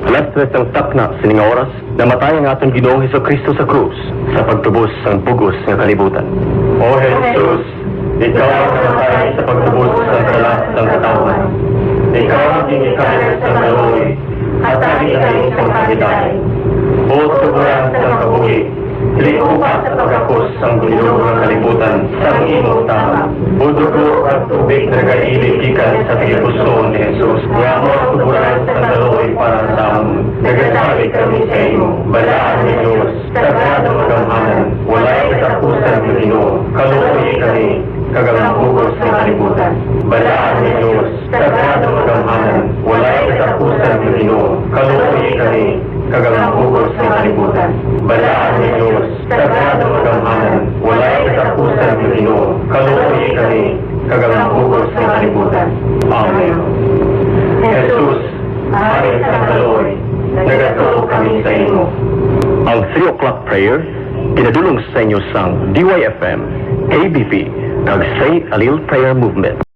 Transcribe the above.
Alas 3 ang takna sining oras, namatay ang aton Ginoong Hesukristo sa krus sa pagtubos sang pugos nga kalibutan. O Jesus, ikaw ang namatay sa pagtubos sang kalat sang katawan. Ikaw ang ginikalas sa kaloy, at nagigay sa pagkitay. O tuburan sa kabuhi, liko ka sa pagkakos ang gulong ng kalibutan sa imong tama. O dugo at tubig na nagailig gikan sa tigipuson ni Jesus. Nga mo ang tuburan sa kaloy para sa amon. Nagasabi kami sa imo, balaan ni Diyos, sagrado magamhanan, walay katapusan ng Ginoo, kaluoy kami, kagamang pugos ng kalibutan. Balaan ni Diyos, sagrado magamhanan, walay katapusan ng Ginoo, kaluoy kami, kagamang pugos ng kalibutan. Balaan ni Diyos, sagrado magamhanan, walay katapusan ng Ginoo, kaluoy kami, kagamang pugos ng kalibutan. Amen. Jesus, Hari sa kaloy, nagatuo kami sa imo. Ang 3 o'clock prayer, pinadulong sa inyo sang DYFM, ABP, kag Say a Little Prayer Movement.